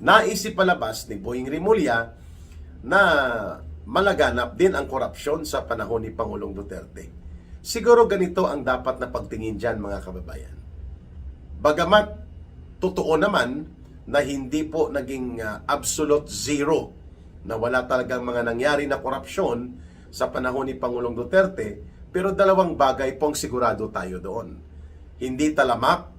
naisip palabas ni Boying Rimulya na malaganap din ang korupsyon sa panahon ni Pangulong Duterte. Siguro ganito ang dapat na pagtingin dyan, mga kababayan. Bagamat totoo naman na hindi po naging absolute zero, na wala talagang mga nangyari na korupsyon sa panahon ni Pangulong Duterte, pero dalawang bagay pong sigurado tayo doon. Hindi talamak,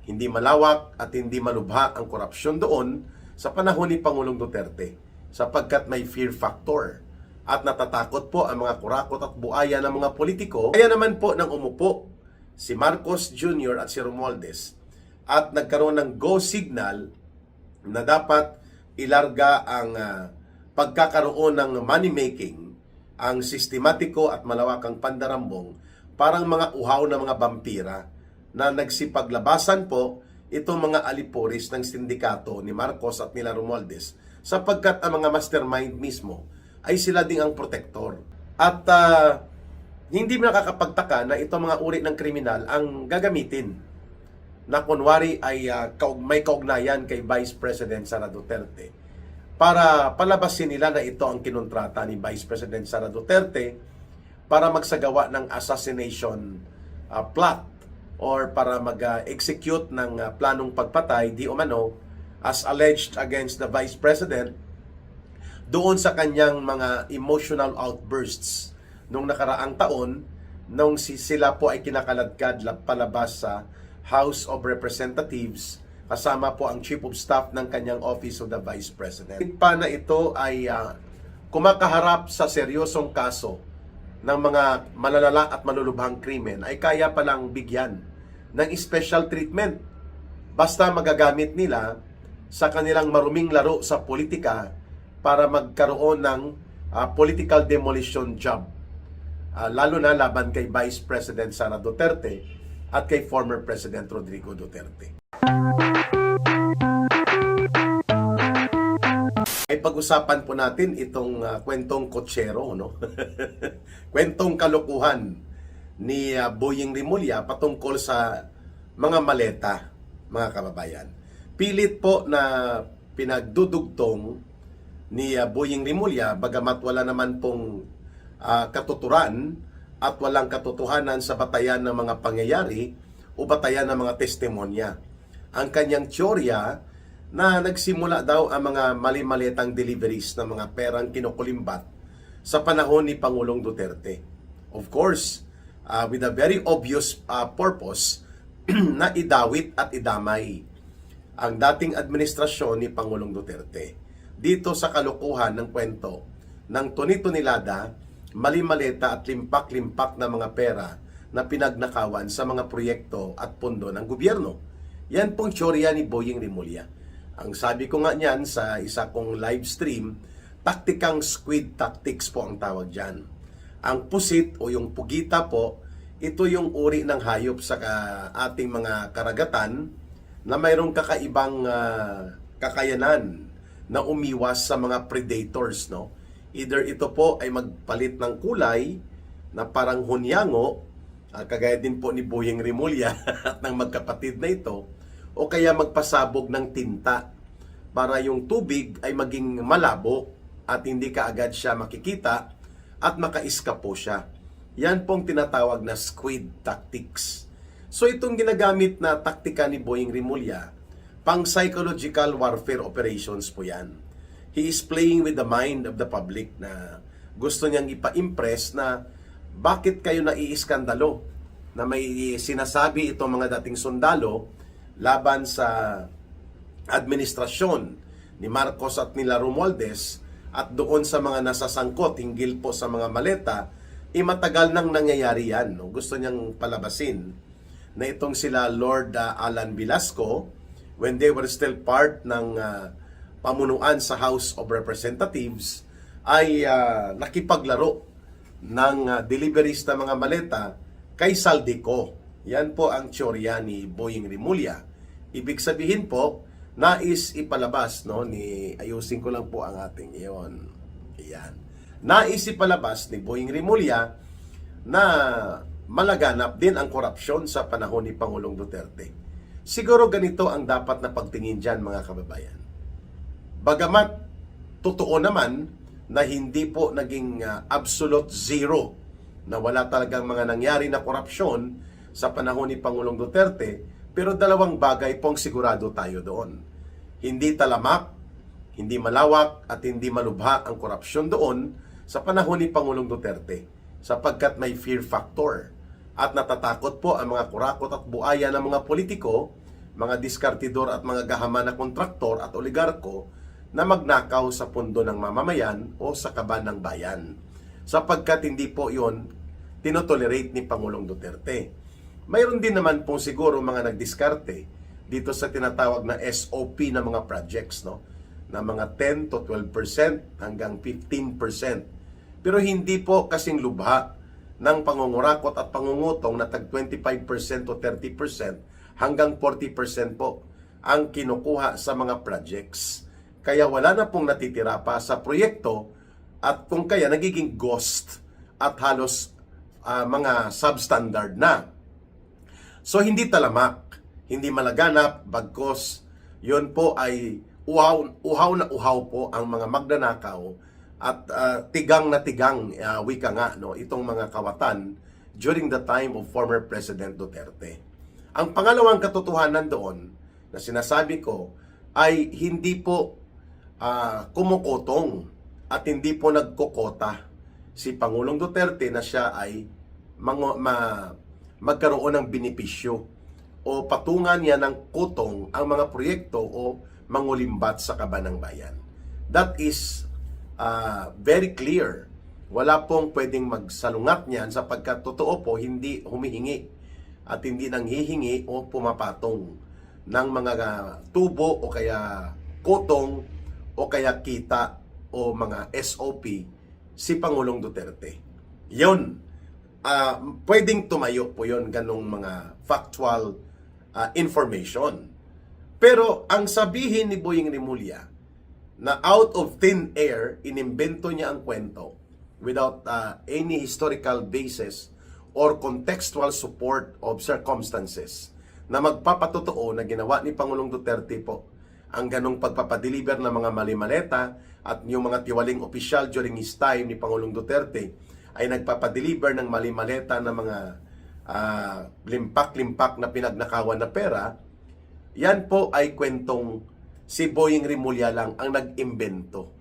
hindi malawak at hindi malubha ang korupsyon doon sa panahon ni Pangulong Duterte, sapagkat may fear factor at natatakot po ang mga kurakot at buaya ng mga politiko. Kaya naman po nang umupo si Marcos Jr. at si Romualdez at nagkaroon ng go signal na dapat ilarga ang pagkakaroon ng money making, ang sistematiko at malawakang pandarambong, parang mga uhaw na mga vampira na nagsipaglabasan po itong mga alipuris ng sindikato ni Marcos at nila Romualdez, sapagkat ang mga mastermind mismo ay sila ding ang protektor. At hindi mo nakakapagtaka na itong mga uri ng kriminal ang gagamitin na kunwari ay may kaugnayan kay Vice President Sara Duterte para palabasin nila na ito ang kinontrata ni Vice President Sara Duterte para magsagawa ng assassination plot or para mag-execute ng planong pagpatay di umano as alleged against the Vice President doon sa kanyang mga emotional outbursts nung nakaraang taon nung sila po ay kinakaladkad palabas sa House of Representatives kasama po ang Chief of Staff ng kanyang Office of the Vice President. Pa na ito ay kumakaharap sa seryosong kaso ng mga malalala at malulubhang krimen ay kaya palang bigyan ng special treatment basta magagamit nila sa kanilang maruming laro sa politika para magkaroon ng political demolition job. Lalo na laban kay Vice President Sara Duterte at kay former President Rodrigo Duterte. Ay pag-usapan po natin itong kwentong kotsero, no? Kwentong kalokohan ni Boying Rimulya patungkol sa mga maleta, mga kababayan. Pilit po na pinagdudugtong ni Boying Rimulya, bagamat wala naman pong katuturan at walang katotohanan sa batayan ng mga pangyayari o batayan ng mga testimonya. Ang kanyang teorya na nagsimula daw ang mga mali-malitang deliveries ng mga perang kinukulimbat sa panahon ni Pangulong Duterte. Of course, with a very obvious purpose na idawit at idamay ang dating administrasyon ni Pangulong Duterte dito sa kalukuhan ng kwento ng tuni-tunilada, mali-maleta at limpak-limpak na mga pera na pinagnakawan sa mga proyekto at pondo ng gobyerno. Yan pong teorya ni Boying Rimulya. Ang sabi ko nga niyan sa isa kong live stream, taktikang squid tactics po ang tawag dyan. Ang pusit o yung pugita po, ito yung uri ng hayop sa ating mga karagatan na mayroong kakaibang kakayanan na umiwas sa mga predators, no? Either ito po ay magpalit ng kulay na parang hunyango, kagaya din po ni Boying Rimulya at ng magkapatid na ito, o kaya magpasabog ng tinta para yung tubig ay maging malabo at hindi kaagad siya makikita at makaiska po siya. Yan pong tinatawag na squid tactics. So itong ginagamit na taktika ni Boying Rimulya, pang psychological warfare operations po yan. He is playing with the mind of the public na gusto niyang ipa-impress na bakit kayo naiiskandalo na may sinasabi itong mga dating sundalo laban sa administrasyon ni Marcos at nila Romualdez at doon sa mga nasasangkot hinggil po sa mga maleta, matagal nang nangyayari yan. No? Gusto niyang palabasin na itong sila Lord Alan Velasco, when they were still part ng pamunuan sa House of Representatives, ay nakipaglaro ng deliveries ng mga maleta kay Saldico. Yan po ang teorya ni Boying Rimulya. Ibig sabihin po, nais ipalabas, no, ayusin ko lang po ang ating iyon. Yan. Nais ipalabas ni Boying Rimulya na malaganap din ang korupsyon sa panahon ni Pangulong Duterte. Siguro ganito ang dapat na pagtingin dyan, mga kababayan. Bagamat totoo naman na hindi po naging absolute zero, na wala talagang mga nangyari na korupsyon sa panahon ni Pangulong Duterte, pero dalawang bagay pong sigurado tayo doon. Hindi talamak, hindi malawak at hindi malubha ang korupsyon doon sa panahon ni Pangulong Duterte, sapagkat may fear factor at natatakot po ang mga kurakot at buaya ng mga politiko, mga diskartidor at mga gahaman na kontraktor at oligarko na magnakaw sa pundo ng mamamayan o sa kaban ng bayan, sapagkat hindi po yon tinotolerate ni Pangulong Duterte. Mayroon din naman pong siguro mga nagdiskarte dito sa tinatawag na SOP na mga projects, no? Na mga 10 to 12% hanggang 15%. Pero hindi po kasing lubha ng pangungurakot at pangungutong na tag 25% to 30% hanggang 40% po ang kinukuha sa mga projects. Kaya wala na pong natitira pa sa proyekto at kung kaya nagiging ghost at halos mga substandard na. So hindi talamak, hindi malaganap, bagkos yon po ay uhaw na uhaw po ang mga magnanakaw at tigang na tigang, wika nga, no, itong mga kawatan during the time of former President Duterte. Ang pangalawang katotohanan doon na sinasabi ko ay hindi po kumukotong at hindi po nagkokota si Pangulong Duterte na siya ay magkaroon ng benepisyo o patungan niya ng kutong ang mga proyekto o mangulimbat sa kaban ng bayan. That is very clear. Wala pong pwedeng magsalungat niyan sapagkat totoo po hindi humihingi at hindi nanghihingi o pumapatong ng mga tubo o kaya kutong o kaya kita o mga SOP si Pangulong Duterte. Yun, pwedeng tumayo po yun ganong mga factual information. Pero ang sabihin ni Boying Rimulya na out of thin air, inimbento niya ang kwento without any historical basis or contextual support of circumstances na magpapatotoo na ginawa ni Pangulong Duterte po ang ganong pagpapadeliver ng mga mali-maleta at yung mga tiwaling opisyal during his time ni Pangulong Duterte ay nagpapadeliver ng mali-maleta na mga limpak-limpak na pinagnakawan na pera. Yan po ay kwentong si Boying Rimulya lang ang nag-imbento.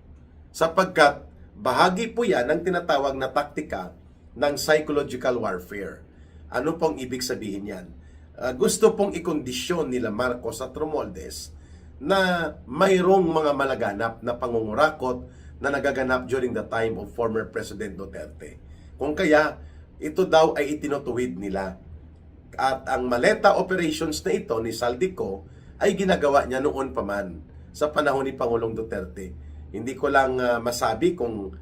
Sapagkat bahagi po yan ng tinatawag na taktika ng psychological warfare. Ano pong ibig sabihin yan? Gusto pong ikondisyon nila Marcos at Romualdez na mayroong mga malaganap na pangungurakot na nagaganap during the time of former President Duterte. Kung kaya, ito daw ay itinutuwid nila. At ang maleta operations na ito ni Saldico ay ginagawa niya noon pa man sa panahon ni Pangulong Duterte. Hindi ko lang masabi kung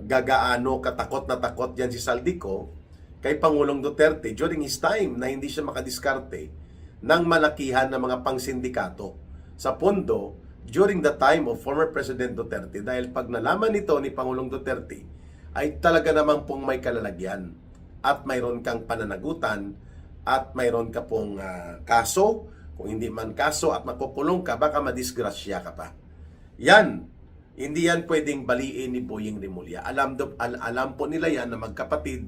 gagaano katakot na takot yan si Saldico kay Pangulong Duterte during his time na hindi siya makadiskarte ng malakihan na mga pangsindikato sa pondo during the time of former President Duterte, dahil pag nalaman nito ni Pangulong Duterte ay talaga namang pong may kalalagyan at mayroon kang pananagutan at mayroon ka pong kaso. Kung hindi man kaso at makukulong ka, baka madisgrasya ka pa. Yan, hindi yan pwedeng baliin ni Boying Rimulya. Alam po nila yan na magkapatid,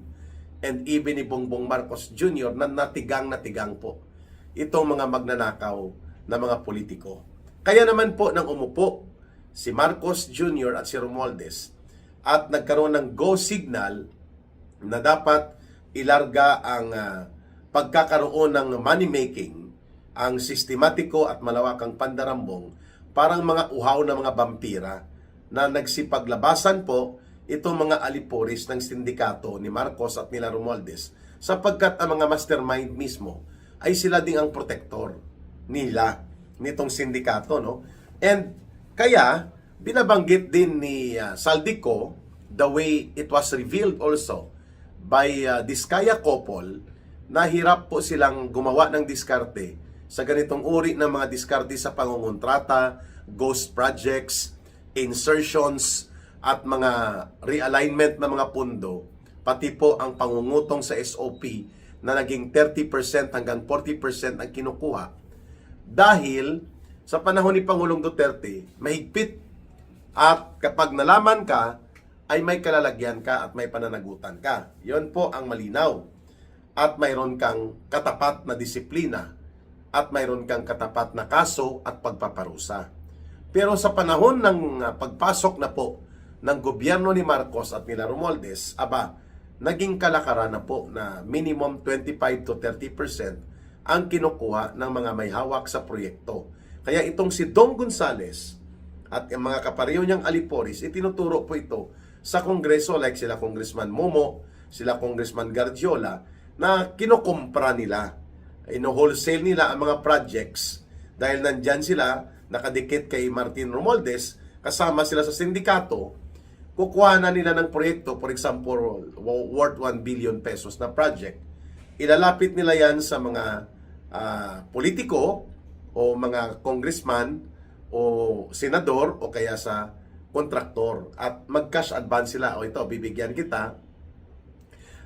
and even ni Bongbong Marcos Jr. na natigang po itong mga magnanakaw na mga politiko. Kaya naman po nang umupo si Marcos Jr. at si Romualdez at nagkaroon ng go signal na dapat ilarga ang pagkakaroon ng money making, ang sistematiko at malawakang pandarambong, parang mga uhaw na mga vampira na nagsipaglabasan po itong mga alipuris ng sindikato ni Marcos at nila Romualdez, sapagkat ang mga mastermind mismo ay sila ding ang protector nila nitong sindikato, no? And kaya binabanggit din ni Saldico, the way it was revealed also by Diskaya couple, na hirap po silang gumawa ng diskarte sa ganitong uri ng mga diskarte sa pangungontrata, ghost projects, insertions, at mga realignment ng mga pundo, pati po ang pangungutong sa SOP na naging 30% hanggang 40% ang kinukuha. Dahil sa panahon ni Pangulong Duterte, mahigpit At kapag nalaman ka, ay may kalalagyan ka at may pananagutan ka. Yon po ang malinaw. At mayroon kang katapat na disiplina at mayroon kang katapat na kaso at pagpaparusa. Pero sa panahon ng pagpasok na po ng gobyerno ni Marcos at nila Romualdez, naging kalakaran na po na minimum 25 to 30% ang kinukuha ng mga may hawak sa proyekto. Kaya itong si Dong Gonzales at ang mga kapareho niyang aliporis, itinuturo po ito sa Kongreso like sila Congressman Momo, sila Congressman Gargiola, na kinukumpra nila. Ino-wholesale nila ang mga projects dahil nandyan sila, nakadikit kay Martin Romualdez, kasama sila sa sindikato, kukuha na nila ng proyekto, for example, worth 1 billion pesos na project. Ilalapit nila yan sa mga politiko o mga congressman o senador o kaya sa kontraktor at mag-cash advance sila. O ito, bibigyan kita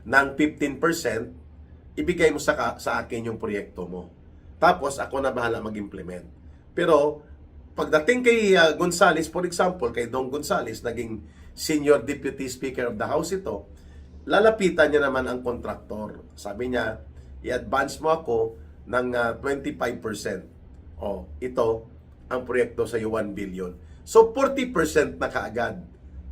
ng 15%, ibigay mo sa akin yung proyekto mo. Tapos ako na bahala mag-implement. Pero pagdating kay Gonzales, for example, kay Dong Gonzales, naging Senior Deputy Speaker of the House ito, lalapitan niya naman ang kontraktor. Sabi niya, i-advance mo ako ng 25%. O, ito ang proyekto sa iyo, 1 billion. So, 40% na kaagad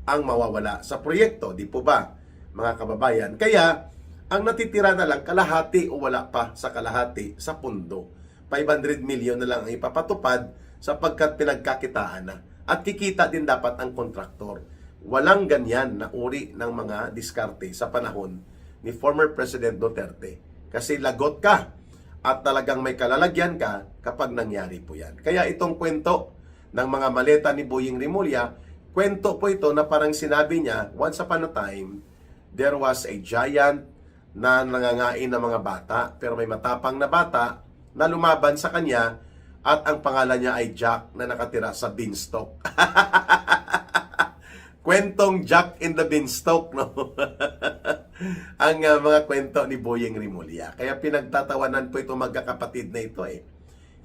ang mawawala sa proyekto. Di po ba, mga kababayan? Kaya, ang natitira na lang, kalahati o wala pa sa kalahati sa pundo. 500 million na lang ang ipapatupad sapagkat pinagkakitaan na. At kikita din dapat ang kontraktor. Walang ganyan na uri ng mga diskarte sa panahon ni former President Duterte. Kasi lagot ka at talagang may kalalagyan ka kapag nangyari po yan. Kaya itong kwento ng mga maleta ni Boying Rimulya, kwento po ito na parang sinabi niya, once upon a time, there was a giant na nangangain ng mga bata, pero may matapang na bata na lumaban sa kanya at ang pangalan niya ay Jack na nakatira sa beanstalk. Kwentong Jack in the beanstalk, no? Ang mga kwento ni Boying Rimulya. Kaya pinagtatawanan po itong magkakapatid na ito eh.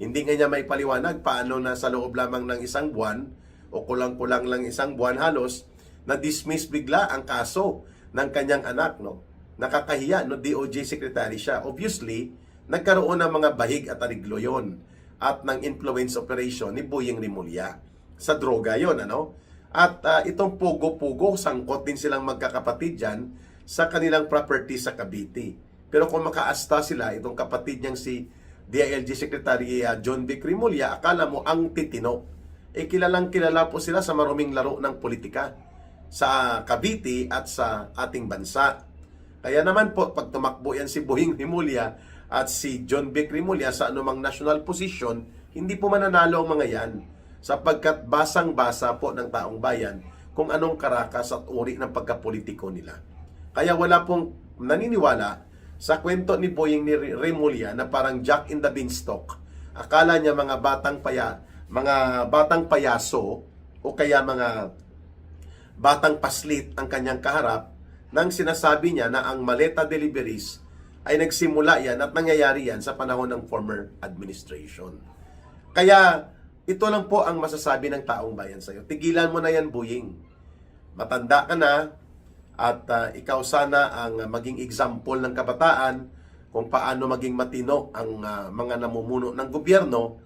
Hindi nga niya may paliwanag paano na sa loob lamang ng isang buwan o kulang-kulang lang isang buwan halos na-dismiss bigla ang kaso ng kanyang anak, no? Nakakahiya, no? DOJ Secretary siya. Obviously, nagkaroon ng mga bahig at ariglo yon at ng influence operation ni Boying Rimulya. Sa droga yon, ano? At itong pugo-pugo, sangkot din silang magkakapatid dyan sa kanilang property sa Cavite. Pero kung makaasta sila, itong kapatid niyang si DILG Secretary John Vic Rimulya, akala mo ang titino. Kilalang kilala po sila sa maruming laro ng politika sa Cavite at sa ating bansa. Kaya naman po, pag tumakbo yan si Boying Rimulya at si John Vic Rimulya sa anumang national position, hindi po mananalo ang mga yan sapagkat basang-basa po ng taong bayan kung anong karakas at uri ng pagkapolitiko nila. Kaya wala pong naniniwala sa kwento ni Boying Rimulya na parang Jack in the Beanstalk. Akala niya mga batang payaso o kaya mga batang paslit ang kanyang kaharap nang sinasabi niya na ang maleta deliveries ay nagsimula yan at nangyayari yan sa panahon ng former administration. Kaya ito lang po ang masasabi ng taong bayan sa iyo. Tigilan mo na yan, Boying. Matanda ka na at ikaw sana ang maging example ng kabataan kung paano maging matino ang mga namumuno ng gobyerno,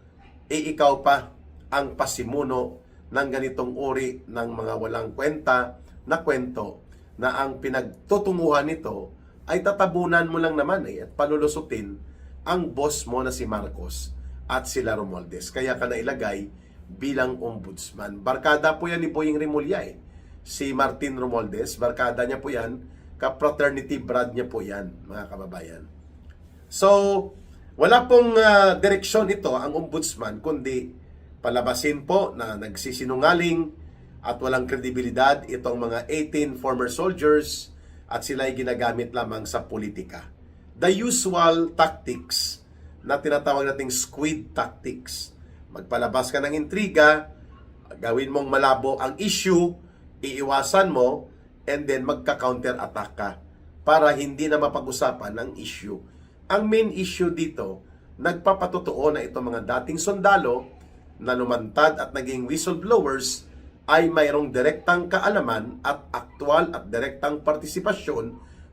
ikaw pa ang pasimuno ng ganitong uri ng mga walang kwenta na kwento na ang pinagtutunguhan nito ay tatabunan mo lang naman at palulusutin ang boss mo na si Marcos at sila Romualdez. Kaya ka na ilagay bilang ombudsman. Barkada po yan ni Boying Rimulya eh. Si Martin Romualdez, barkada niya po yan, ka-fraternity brad niya po yan, mga kababayan. So, wala pong direksyon ito ang ombudsman, kundi palabasin po na nagsisinungaling at walang kredibilidad itong mga 18 former soldiers at sila ay ginagamit lamang sa politika. The usual tactics na tinatawag nating squid tactics. Magpalabas ka ng intriga, gawin mong malabo ang issue, iiwasan mo, and then magka-counter-attack ka para hindi na mapag-usapan ang issue. Ang main issue dito, nagpapatotoo na itong mga dating sundalo na lumantad at naging whistleblowers ay mayroong direktang kaalaman at aktwal at direktang partisipasyon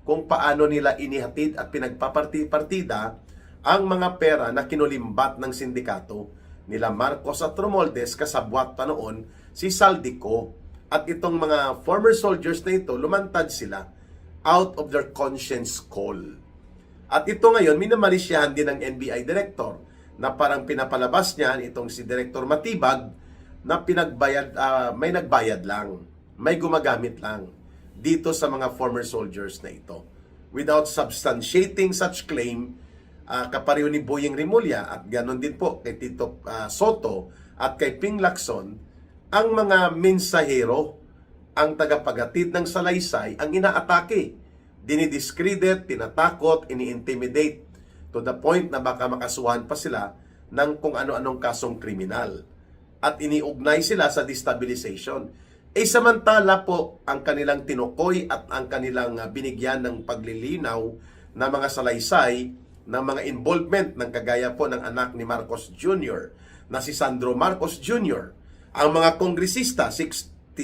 kung paano nila inihatid at pinagpapartida ang mga pera na kinulimbat ng sindikato nila Marcos at Romualdez kasabwat pa noon si Saldico. At itong mga former soldiers na ito, lumantad sila out of their conscience call. At ito ngayon, minamalisyahan din ng NBI director na parang pinapalabas niya itong si Director Matibag na pinagbayad, may nagbayad lang, may gumagamit lang dito sa mga former soldiers na ito. Without substantiating such claim, kapareho ni Boying Rimulya at ganon din po kay Tito Soto at kay Ping Lacson, ang mga mensahero, ang tagapagatid ng salaysay, ang inaatake, dinidiscredit, tinatakot, ini-intimidate to the point na baka makasuhan pa sila ng kung ano-anong kasong kriminal. At iniugnay sila sa destabilization. Samantala po, ang kanilang tinukoy at ang kanilang binigyan ng paglilinaw na mga salaysay, ng mga involvement ng kagaya po ng anak ni Marcos Jr. na si Sandro Marcos Jr. Ang mga kongresista, 27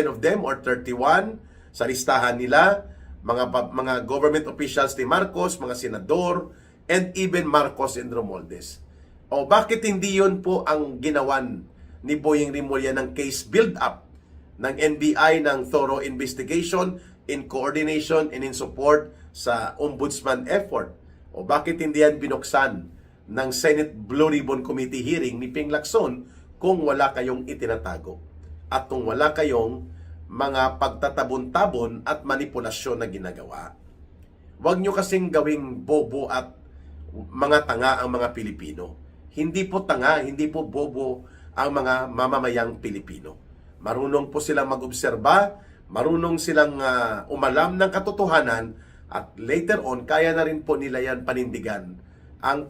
of them or 31 sa listahan nila, mga government officials ni Marcos, mga senador, and even Marcos and Romualdez. Bakit hindi yun po ang ginawan ni Boying Rimulya ng case build-up ng NBI ng thorough investigation in coordination and in support sa ombudsman effort? Bakit hindi yan binuksan ng Senate Blue Ribbon Committee hearing ni Ping Lacson kung wala kayong itinatago at kung wala kayong mga pagtatabon-tabon at manipulasyon na ginagawa? Huwag nyo kasing gawing bobo at mga tanga ang mga Pilipino. Hindi po tanga, hindi po bobo ang mga mamamayang Pilipino. Marunong po silang mag-obserba, marunong silang umalam ng katotohanan, at later on, kaya na rin po nila yan panindigan ang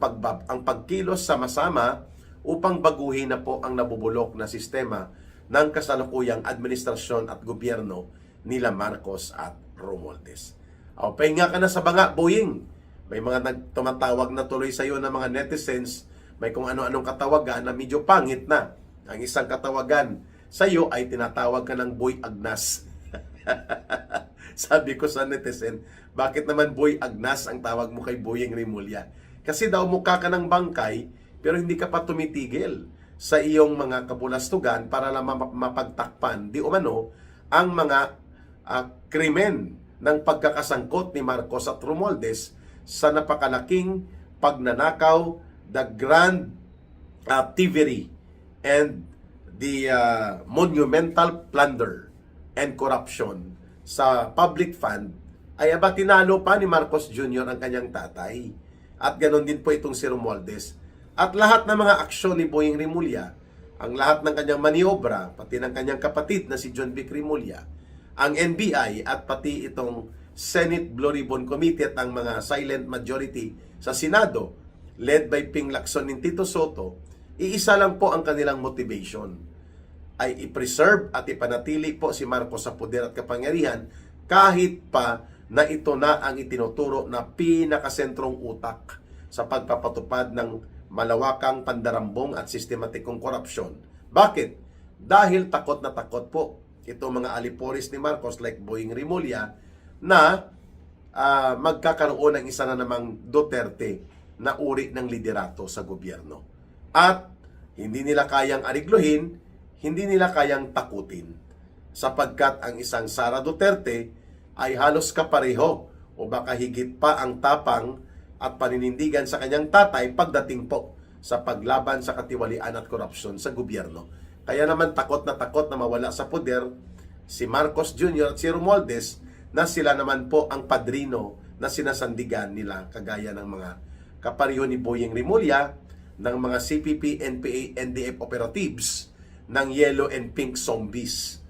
pagkilos sama-sama upang baguhin na po ang nabubulok na sistema ng kasalukuyang administrasyon at gobyerno nila Marcos at Romualdez. Pahinga ka na sa banga, Boying. May mga tumatawag na tuloy sa iyo na mga netizens, may kung ano-anong katawagan na medyo pangit na. Ang isang katawagan sa iyo ay tinatawag ka ng Boy Agnas. Sabi ko sa netizen, bakit naman Boy Agnas ang tawag mo kay Boying Rimulya? Kasi daw mukha ka ng bangkay, pero hindi ka pa tumitigil sa iyong mga kabulastugan para lang mapagtakpan di umano ang mga krimen ng pagkakasangkot ni Marcos at Romualdez sa napakalaking pagnanakaw, the grand thievery, and the monumental plunder and corruption sa public fund. Ay tinalo pa ni Marcos Jr. ang kanyang tatay. At ganon din po itong si Romualdez. At lahat ng mga aksyon ni Boying Rimulya, ang lahat ng kanyang maniobra, pati ng kanyang kapatid na si John Vic Rimulya, ang NBI at pati itong Senate Blue Ribbon Committee at ang mga silent majority sa Senado, led by Ping Lacson and Tito Soto, iisa lang po ang kanilang motivation, ay i-preserve at ipanatili po si Marcos sa poder at kapangyarihan kahit pa na ito na ang itinuturo na pinakasentrong utak sa pagpapatupad ng malawakang pandarambong at sistematikong korupsyon. Bakit? Dahil takot na takot po itong mga aliporis ni Marcos like Boying Rimulya na magkakaroon ng isa na namang Duterte na uri ng liderato sa gobyerno. At hindi nila kayang arigluhin, hindi nila kayang takutin. Sapagkat ang isang Sara Duterte ay halos kapareho o baka higit pa ang tapang at paninindigan sa kanyang tatay pagdating po sa paglaban sa katiwalian at korupsyon sa gobyerno. Kaya naman takot na mawala sa poder si Marcos Jr. at si Romualdez na sila naman po ang padrino na sinasandigan nila kagaya ng mga kapareho ni Boying Rimulya, ng mga CPP, NPA, NDF operatives, ng Yellow and Pink Zombies.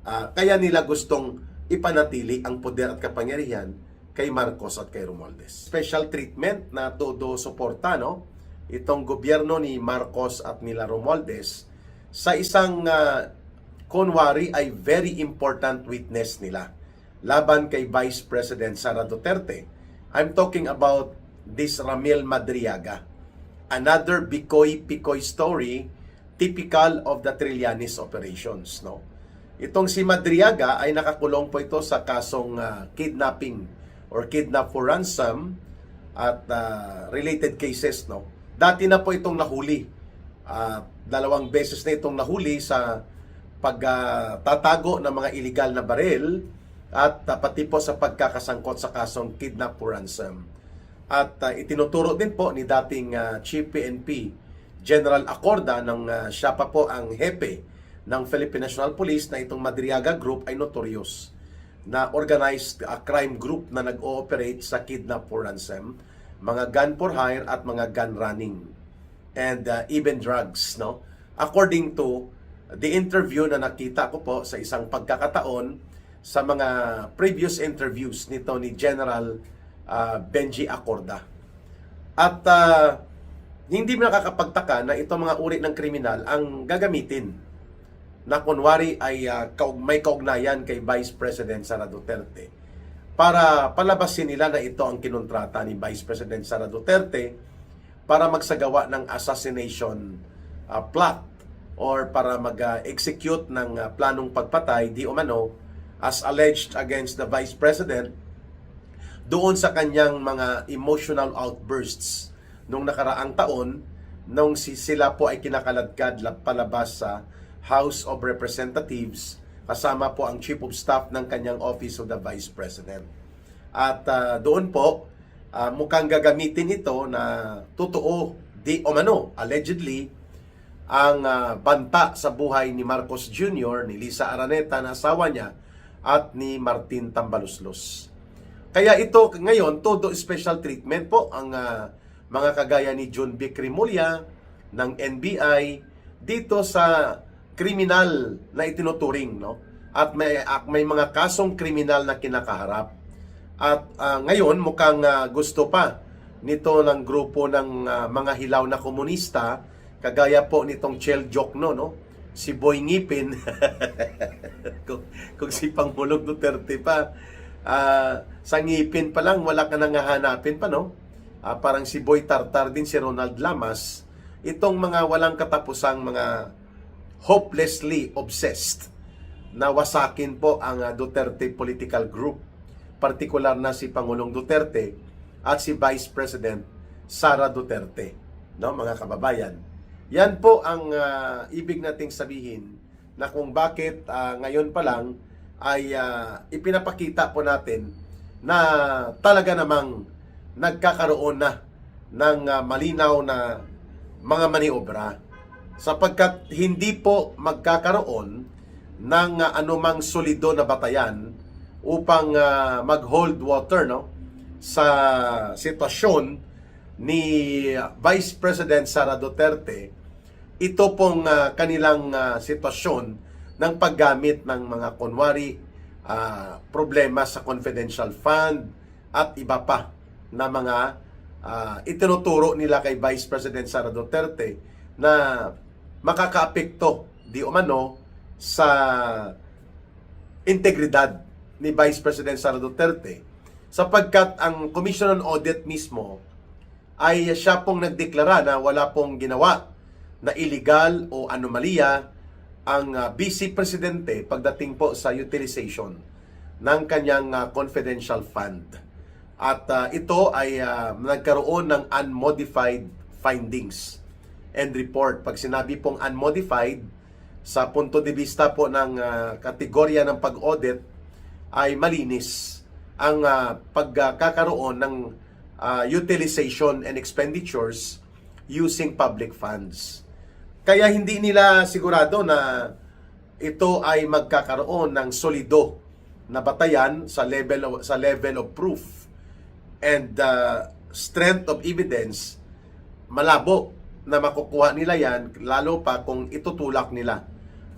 Kaya nila gustong ipanatili ang poder at kapangyarihan kay Marcos at kay Romualdez. Special treatment na todo suporta, no? Itong gobyerno ni Marcos at nila Romualdez sa isang kunwari ay very important witness nila laban kay Vice President Sara Duterte. I'm talking about this Ramil Madriaga. Another Bikoy-Pikoy story typical of the Trillanes operations, no? Itong si Madriaga ay nakakulong po ito sa kasong kidnapping or kidnap for ransom at related cases, no? Dati na po itong nahuli. 2 beses na itong nahuli sa pagtatago ng mga illegal na baril at pati po sa pagkakasangkot sa kasong kidnap for ransom. At itinuturo din po ni dating Chief PNP General Acorda nang siya pa po ang hepe ng Philippine National Police na itong Madriaga Group ay notorious na organized crime group na nag-ooperate sa kidnap for ransom, mga gun for hire at mga gun running and even drugs, no? According to the interview na nakita ko po sa isang pagkakataon sa mga previous interviews nito ni General Benji Acorda. At hindi mo nakakapagtaka na itong mga uri ng kriminal ang gagamitin na kunwari ay may kaugnayan kay Vice President Sara Duterte para palabasin nila na ito ang kinontrata ni Vice President Sara Duterte para magsagawa ng assassination plot or para mag-execute ng planong pagpatay di umano as alleged against the Vice President doon sa kanyang mga emotional outbursts nung nakaraang taon nung sila po ay kinakaladkad palabas sa House of Representatives kasama po ang Chief of Staff ng kanyang Office of the Vice President. At doon po, mukhang gagamitin ito na totoo, di umano, allegedly, ang banta sa buhay ni Marcos Jr., ni Lisa Araneta na asawa niya, at ni Martin Tambaluslos. Kaya ito ngayon, todo special treatment po ang mga kagaya ni John Vic Rimulya ng NBI dito sa kriminal na itinuturing, no? At may mga kasong kriminal na kinakaharap. At ngayon mukhang gusto pa nito ng grupo ng mga hilaw na komunista kagaya po nitong Chel Jokno, no? Si Boy Ngipin kung si Pangulong Duterte pa sa ngipin pa lang wala ka nang hahanapin pa, no? Parang si Boy Tartar din, si Ronald Lamas, itong mga walang katapusang mga hopelessly obsessed na wasakin po ang Duterte political group, partikular na si Pangulong Duterte at si Vice President Sara Duterte, no, mga kababayan. Yan po ang ibig nating sabihin na kung bakit ngayon pa lang ay ipinapakita po natin na talaga namang nagkakaroon na ng malinaw na mga maniobra sapagkat hindi po magkakaroon ng anumang solido na batayan upang mag-hold water, no, sa sitwasyon ni Vice President Sara Duterte. Ito pong kanilang sitwasyon ng paggamit ng mga kunwari problema sa confidential fund at iba pa na mga itinuturo nila kay Vice President Sara Duterte na makakaapekto di umano sa integridad ni Vice President Sara Duterte sapagkat ang Commission on Audit mismo ay siya pong nagdeklara na wala pong ginawa na illegal o anomalya ang Vice Presidente pagdating po sa utilization ng kanyang confidential fund. At ito ay nagkaroon ng unmodified findings and report. Pag sinabi pong unmodified, sa punto de vista po ng kategorya ng pag-audit, ay malinis ang pagkakaroon ng utilization and expenditures using public funds. Kaya hindi nila sigurado na ito ay magkakaroon ng solido na batayan sa level of proof and strength of evidence. Malabo na makukuha nila yan, lalo pa kung itutulak nila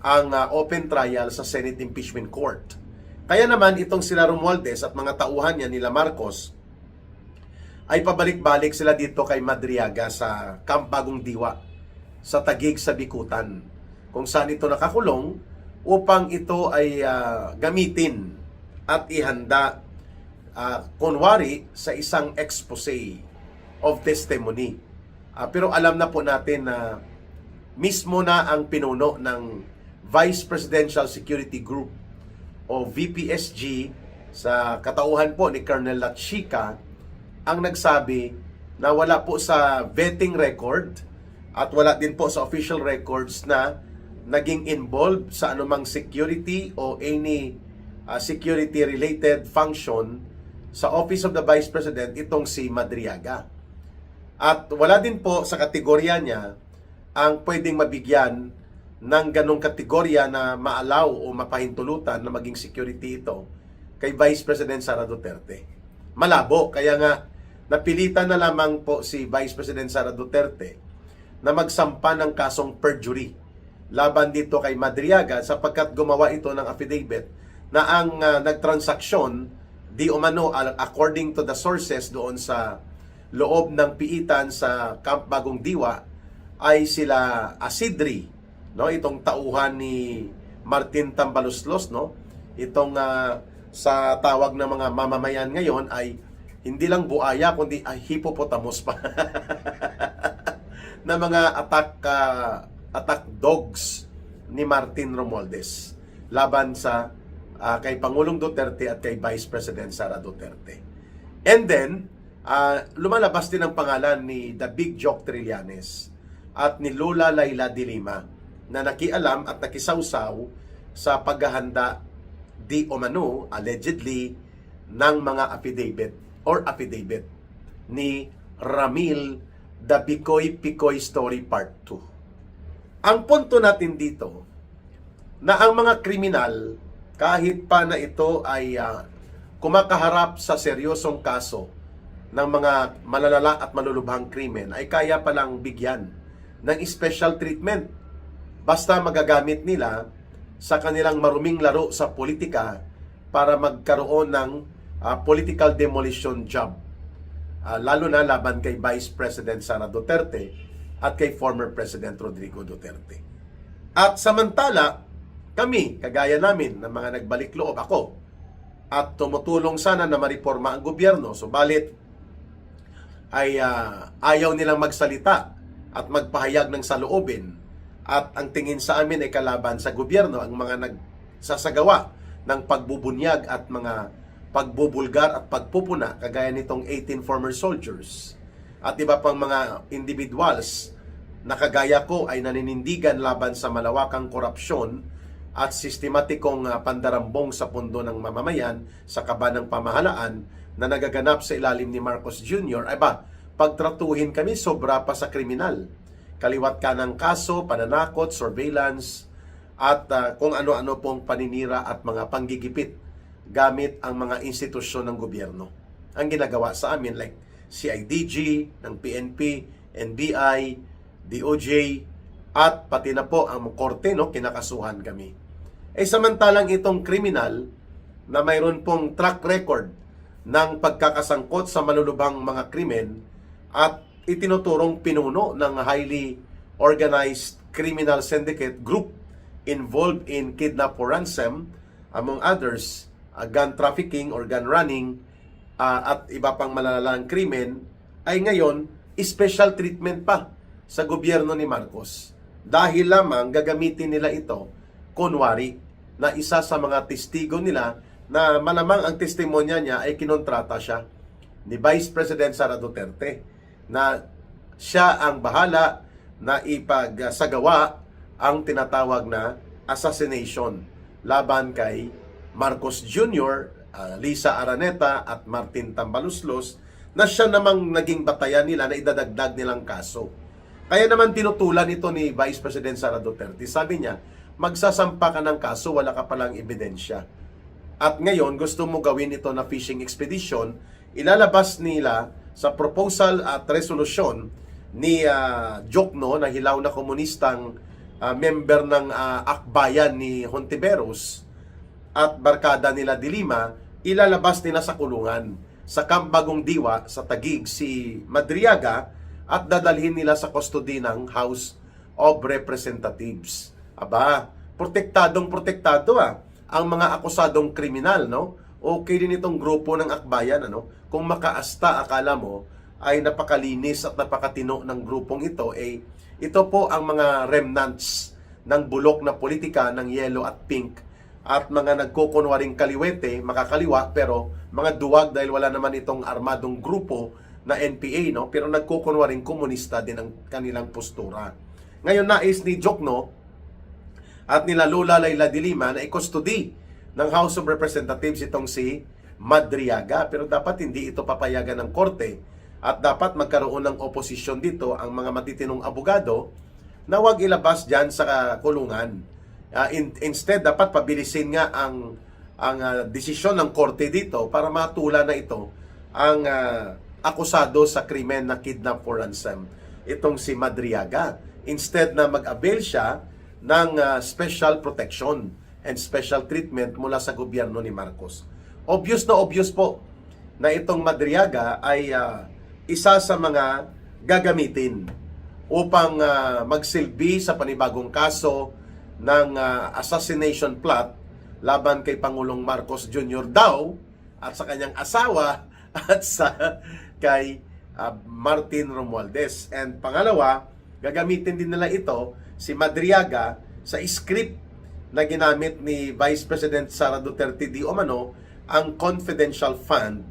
ang open trial sa Senate Impeachment Court. Kaya naman itong sila Romualdez at mga tauhan niya nila Marcos ay pabalik-balik sila dito kay Madriaga sa Camp Bagong Diwa sa Taguig sa Bikutan, kung saan ito nakakulong upang ito ay gamitin at ihanda kunwari sa isang expose of testimony. Pero alam na po natin na mismo na ang pinuno ng Vice Presidential Security Group o VPSG sa katauhan po ni Colonel Lachica ang nagsabi na wala po sa vetting record at wala din po sa official records na naging involved sa anumang security o any security related function sa Office of the Vice President itong si Madriaga. At wala din po sa kategorya niya ang pwedeng mabigyan ng ganong kategorya na maalaw o mapahintulutan na maging security ito kay Vice President Sara Duterte. Malabo, kaya nga napilitan na lamang po si Vice President Sara Duterte na magsampa ng kasong perjury laban dito kay Madriaga sapagkat gumawa ito ng affidavit na ang nagtransaksyon di umano according to the sources doon sa loob ng piitan sa Camp Bagong Diwa ay sila Asidri, no, itong tauhan ni Martin Tambaloslos, no, itong sa tawag ng mga mamamayan ngayon ay hindi lang buaya kundi hippopotamus pa na mga attack dogs ni Martin Romualdez laban sa kay Pangulong Duterte at kay Vice President Sara Duterte. And then lumalabas din ang pangalan ni The Big Joke Trillanes at ni Lola Laila de Lima na nakialam at nakisawsaw sa paghahanda di umano allegedly ng mga affidavit ni Ramil The Picoy Picoy Story Part 2. Ang punto natin dito na ang mga kriminal kahit pa na ito ay kumakaharap sa seryosong kaso ng mga malalala at malulubhang krimen ay kaya palang bigyan ng special treatment basta magagamit nila sa kanilang maruming laro sa politika para magkaroon ng political demolition job, lalo na laban kay Vice President Sara Duterte at kay former President Rodrigo Duterte. At samantala kami, kagaya namin ng mga nagbalik loob, ako at tumutulong sana na mariporma ang gobyerno, subalit ay ayaw nilang magsalita at magpahayag ng saloobin at ang tingin sa amin ay kalaban sa gobyerno ang mga nagsasagawa ng pagbubunyag at mga pagbubulgar at pagpupuna kagaya nitong 18 former soldiers at iba pang mga individuals na kagaya ko ay naninindigan laban sa malawakang korupsyon at sistematikong pandarambong sa pundo ng mamamayan sa kaba ng pamahalaan na nagaganap sa ilalim ni Marcos Jr. ay pagtratuhin kami sobra pa sa kriminal. Kaliwat ka ng kaso, pananakot, surveillance, at kung ano-ano pong paninira at mga panggigipit gamit ang mga institusyon ng gobyerno. Ang ginagawa sa amin like CIDG, ng PNP, NBI, DOJ, at pati na po ang korte, no, kinakasuhan kami. Samantalang itong kriminal na mayroon pong track record ng pagkakasangkot sa malulubhang mga krimen at itinuturong pinuno ng highly organized criminal syndicate group involved in kidnap or ransom, among others, gun trafficking or gun running, at iba pang malalalang krimen, ay ngayon, special treatment pa sa gobyerno ni Marcos. Dahil lamang gagamitin nila ito, kunwari, na isa sa mga testigo nila na malamang ang testimonya niya ay kinontrata siya ni Vice President Sara Duterte na siya ang bahala na ipagsagawa ang tinatawag na assassination laban kay Marcos Jr., Lisa Araneta at Martin Tambaloslos na siya namang naging batayan nila na idadagdag nilang kaso. Kaya naman tinutulan ito ni Vice President Sara Duterte. Sabi niya, magsasampa ka ng kaso, wala ka palang ebidensya. At ngayon, gusto mo gawin ito na fishing expedition, ilalabas nila sa proposal at resolusyon ni Jokno, na hilaw na komunistang member ng akbayan ni Hontiveros at barkada nila de Lima, ilalabas nila sa kulungan sa Camp Bagong Diwa sa Taguig si Madriaga at dadalhin nila sa custody ng House of Representatives. Aba, protektado ang mga akusadong kriminal, no? Okay din itong grupo ng akbayan, ano? Kung makaasta, akala mo ay napakalinis at napakatino ng grupong ito, Ito po ang mga remnants ng bulok na politika ng yellow at pink at mga nagkukunwaring kaliwete, makakaliwa, pero mga duwag dahil wala naman itong armadong grupo na NPA, no? Pero nagkukunwaring komunista din ang kanilang postura. Ngayon nais ni Jokno at nila Lola Layla de Lima na i-custody ng House of Representatives itong si Madriaga, pero dapat hindi ito papayagan ng korte at dapat magkaroon ng oposisyon dito ang mga matitinong abogado na huwag ilabas dyan sa kulungan. Instead, dapat pabilisin nga ang desisyon ng korte dito para matula na ito ang akusado sa krimen na kidnap for ransom, itong si Madriaga. Instead na mag-avail siya ng special protection and special treatment mula sa gobyerno ni Marcos. Obvious po na itong Madriaga ay isa sa mga gagamitin upang magsilbi sa panibagong kaso ng assassination plot laban kay Pangulong Marcos Jr. daw at sa kanyang asawa at kay Martin Romualdez. And pangalawa, gagamitin din nila ito, si Madriaga, sa script na ginamit ni Vice President Sara Duterte di umano, ang confidential fund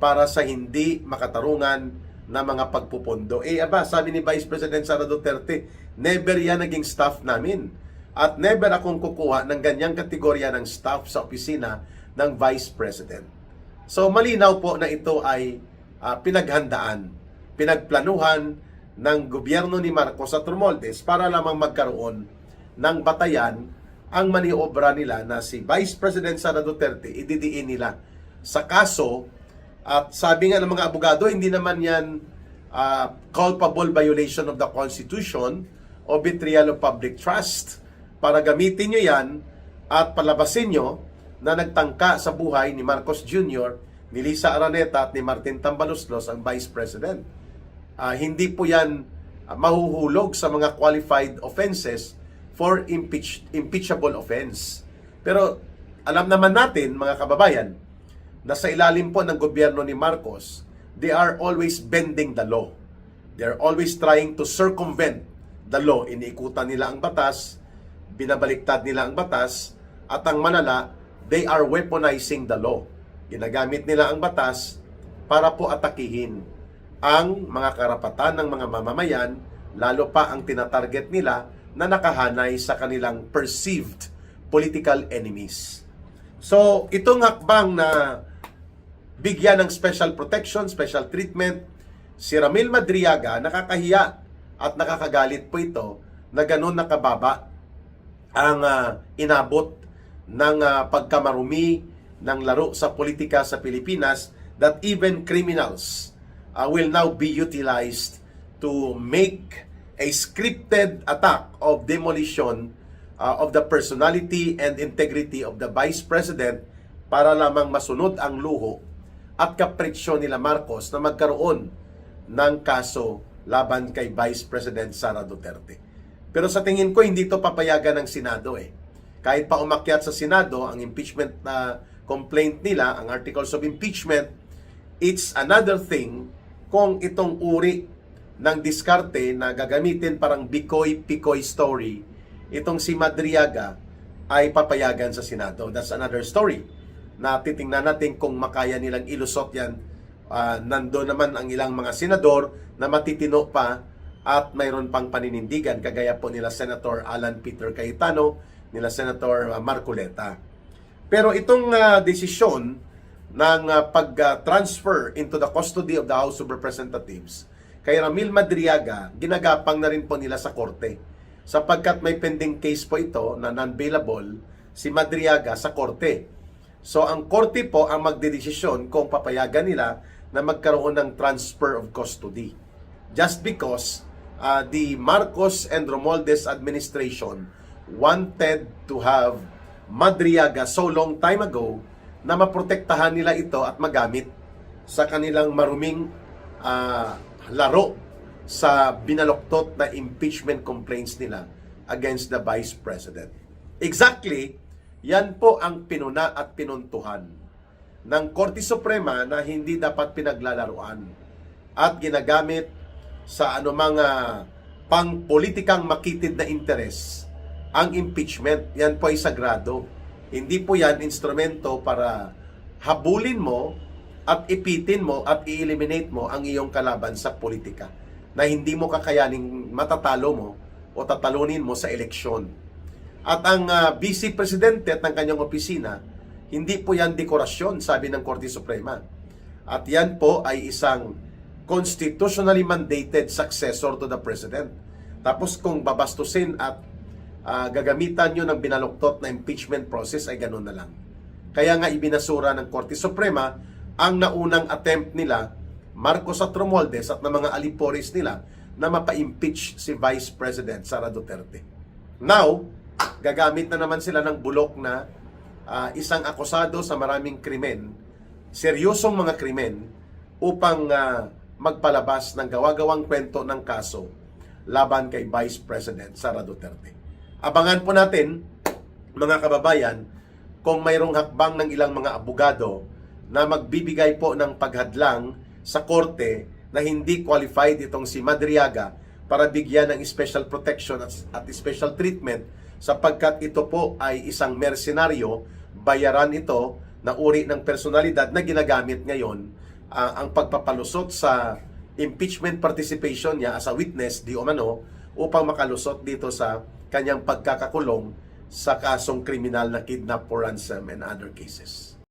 para sa hindi makatarungan na mga pagpupondo. Sabi ni Vice President Sara Duterte, never yan naging staff namin. At never akong kukuha ng ganyang kategorya ng staff sa opisina ng Vice President. So malinaw po na ito ay pinaghandaan, pinagplanuhan ng gobyerno ni Marcos at Romualdez para lamang magkaroon ng batayan ang maniobra nila na si Vice President Sara Duterte ididiin nila sa kaso. At sabi nga ng mga abogado, hindi naman yan culpable violation of the Constitution o betrayal of public trust para gamitin nyo yan at palabasin nyo na nagtangka sa buhay ni Marcos Jr., ni Lisa Araneta at ni Martin Tambaloslos ang Vice President. Hindi po yan mahuhulog sa mga qualified offenses for impeachable offense. Pero alam naman natin, mga kababayan, na sa ilalim po ng gobyerno ni Marcos, they are always bending the law. They are always trying to circumvent the law. Iniikutan nila ang batas, binabaliktad nila ang batas, at ang malala, they are weaponizing the law. Ginagamit nila ang batas para po atakihin ang mga karapatan ng mga mamamayan, lalo pa ang tinatarget nila na nakahanay sa kanilang perceived political enemies. So, itong hakbang na bigyan ng special protection, special treatment, si Ramil Madriaga, nakakahiya at nakakagalit po ito na ganun nakababa ang inabot ng pagkamarumi ng laro sa politika sa Pilipinas, that even criminals will now be utilized to make a scripted attack of demolition of the personality and integrity of the Vice President para lamang masunod ang luho at kapritsyo nila Marcos na magkaroon ng kaso laban kay Vice President Sara Duterte. Pero sa tingin ko, hindi to papayagan ng Senado Kahit pa umakyat sa Senado ang impeachment na complaint nila, ang articles of impeachment, it's another thing kung itong uri ng diskarte na gagamitin parang Bikoy-Pikoy story, itong si Madriaga ay papayagan sa Senado. That's another story na titingnan natin kung makaya nilang ilusot yan. Nandoon naman ang ilang mga senador na matitino pa at mayroon pang paninindigan, kagaya po nila Senator Alan Peter Cayetano, nila Senator Marcoleta. Pero itong desisyon ng pag-transfer into the custody of the House of Representatives kay Ramil Madriaga, ginagapang na rin po nila sa korte. Sapagkat may pending case po ito na non-bailable si Madriaga sa korte. So ang korte po ang magdedesisyon kung papayagan nila na magkaroon ng transfer of custody. Just because the Marcos and Romualdez administration wanted to have Madriaga so long time ago na maprotektahan nila ito at magamit sa kanilang maruming laro sa binaloktot na impeachment complaints nila against the Vice President. Exactly, yan po ang pinuna at pinuntuhan ng Korte Suprema na hindi dapat pinaglalaruan at ginagamit sa anumang pang politikang makitid na interes ang impeachment. Yan po ay sagrado. Hindi po yan instrumento para habulin mo at ipitin mo at i-eliminate mo ang iyong kalaban sa politika na hindi mo kakayaning matatalo mo o tatalunin mo sa eleksyon. At ang Vice Presidente at ng kanyang opisina, hindi po yan dekorasyon, sabi ng Korte Suprema. At yan po ay isang constitutionally mandated successor to the President. Tapos kung babastusin at gagamitan nyo ng binaluktot na impeachment process ay ganun na lang. Kaya nga ibinasura ng Korte Suprema ang naunang attempt nila, Marcos at Romualdez at ng mga alipores nila na mapa-impeach si Vice President Sara Duterte. Now, gagamit na naman sila ng bulok na isang akusado sa maraming krimen, seryosong mga krimen, upang magpalabas ng gawa-gawang kwento ng kaso laban kay Vice President Sara Duterte. Abangan po natin, mga kababayan, kung mayroong hakbang ng ilang mga abogado na magbibigay po ng paghadlang sa korte na hindi qualified itong si Madriaga para bigyan ng special protection at special treatment sapagkat ito po ay isang mersenaryo, bayaran ito na uri ng personalidad na ginagamit ngayon ang pagpapalusot sa impeachment participation niya as a witness di umano upang makalusot dito sa kanyang pagkakakulong sa kasong kriminal na kidnap for ransom and other cases.